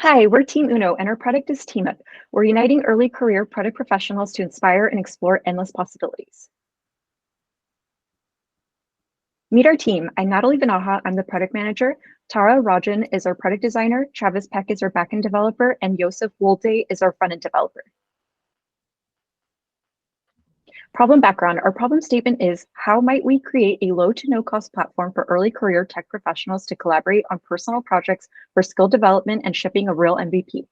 Hi, we're Team Uno, and our product is TeamUp. We're uniting early career product professionals to inspire and explore endless possibilities. Meet our team. I'm Natalie Vanaha. I'm the product manager. Tara Rajan is our product designer. Travis Peck is our backend developer, and Josef Wolde is our frontend developer. Problem background. Our problem statement is, how might we create a low to no cost platform for early career tech professionals to collaborate on personal projects for skill development and shipping a real MVP?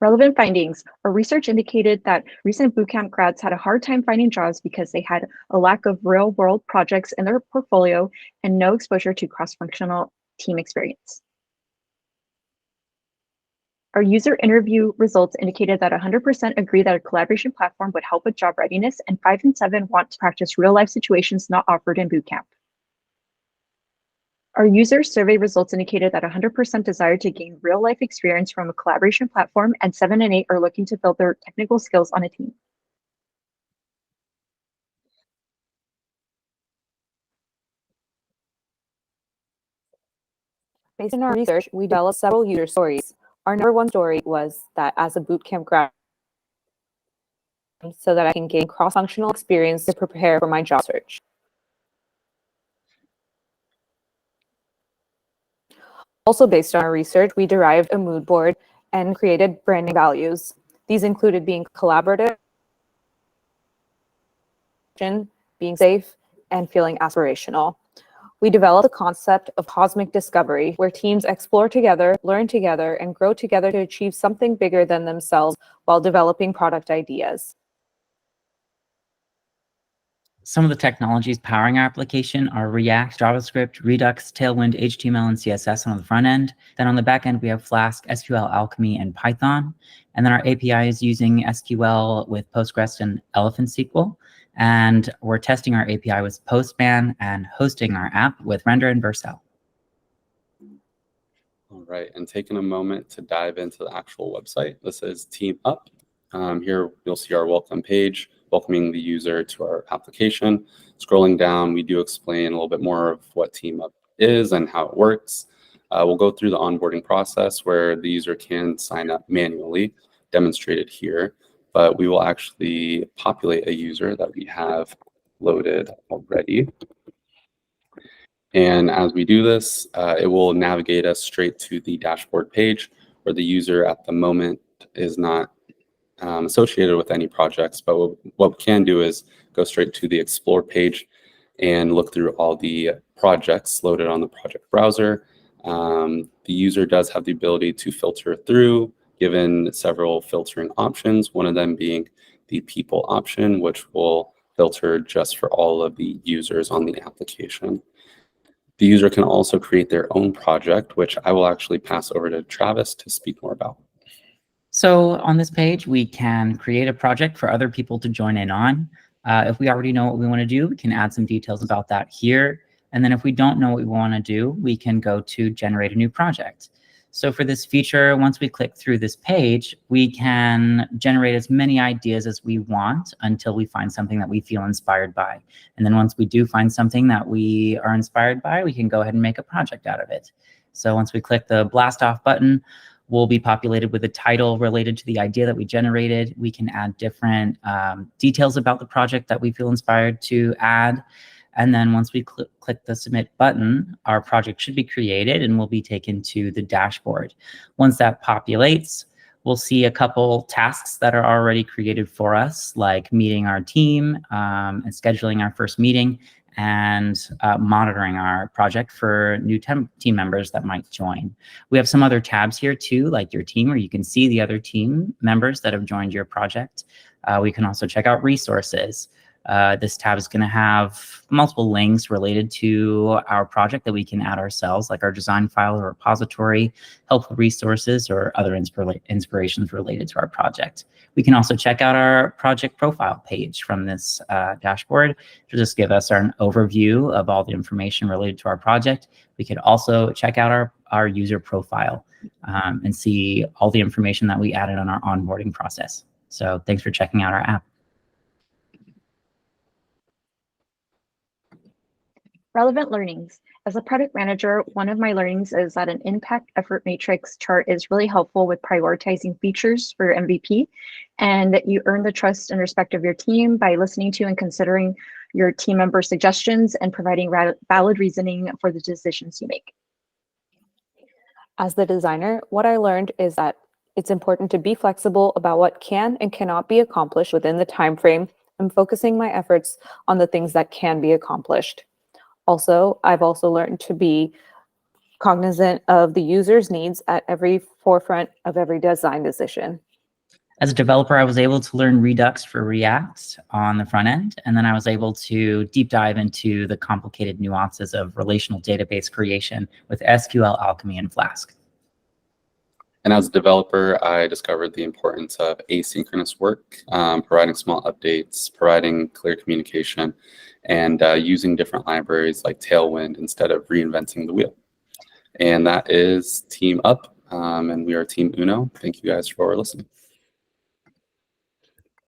Relevant findings. Our research indicated that recent bootcamp grads had a hard time finding jobs because they had a lack of real-world projects in their portfolio and no exposure to cross-functional team experience. Our user interview results indicated that 100% agree that a collaboration platform would help with job readiness, and 5 in 7 want to practice real-life situations not offered in bootcamp. Our user survey results indicated that 100% desire to gain real-life experience from a collaboration platform, and 7 in 8 are looking to build their technical skills on a team. Based on our research, we developed several user stories. Our number one story was that as a bootcamp grad, so that I can gain cross-functional experience to prepare for my job search. Also based on our research, we derived a mood board and created branding values. These included being collaborative, being safe, and feeling aspirational. We developed a concept of cosmic discovery, where teams explore together, learn together, and grow together to achieve something bigger than themselves while developing product ideas. Some of the technologies powering our application are React, JavaScript, Redux, Tailwind, HTML, and CSS on the front end. Then on the back end, we have Flask, SQL, Alchemy, and Python. And then our API is using SQL with Postgres and Elephant SQL. And we're testing our API with Postman and hosting our app with Render and Vercel. All right, and taking a moment to dive into the actual website. This is TeamUp. Here you'll see our welcome page, welcoming the user to our application. Scrolling down, we do explain a little bit more of what TeamUp is and how it works. We'll go through the onboarding process where the user can sign up manually, demonstrated here, but we will actually populate a user that we have loaded already. And as we do this, it will navigate us straight to the dashboard page where the user at the moment is not associated with any projects, but what we can do is go straight to the Explore page and look through all the projects loaded on the project browser. The user does have the ability to filter through, given several filtering options, one of them being the people option, which will filter just for all of the users on the application. The user can also create their own project, which I will actually pass over to Travis to speak more about. So on this page, we can create a project for other people to join in on. If we already know what we want to do, we can add some details about that here. And then if we don't know what we want to do, we can go to generate a new project. So for this feature, once we click through this page, we can generate as many ideas as we want until we find something that we feel inspired by. And then once we do find something that we are inspired by, we can go ahead and make a project out of it. So once we click the blast off button, we'll be populated with a title related to the idea that we generated. We can add different details about the project that we feel inspired to add. And then once we click the submit button, our project should be created and will be taken to the dashboard. Once that populates, we'll see a couple tasks that are already created for us, like meeting our team and scheduling our first meeting and monitoring our project for new team members that might join. We have some other tabs here too, like your team, where you can see the other team members that have joined your project. We can also check out resources. This tab is going to have multiple links related to our project that we can add ourselves, like our design file or repository, helpful resources, or other inspirations related to our project. We can also check out our project profile page from this dashboard to just give us an overview of all the information related to our project. We could also check out our user profile and see all the information that we added on our onboarding process. So thanks for checking out our app. Relevant learnings. As a product manager, one of my learnings is that an impact effort matrix chart is really helpful with prioritizing features for your MVP, and that you earn the trust and respect of your team by listening to and considering your team member suggestions and providing valid reasoning for the decisions you make. As the designer, what I learned is that it's important to be flexible about what can and cannot be accomplished within the time frame and focusing my efforts on the things that can be accomplished. Also, I've also learned to be cognizant of the user's needs at every forefront of every design decision. As a developer, I was able to learn Redux for React on the front end, and then I was able to deep dive into the complicated nuances of relational database creation with SQL, Alchemy, and Flask. And as a developer, I discovered the importance of asynchronous work, providing small updates, providing clear communication, and using different libraries like Tailwind instead of reinventing the wheel. And that is TeamUp, and we are Team Uno. Thank you guys for listening.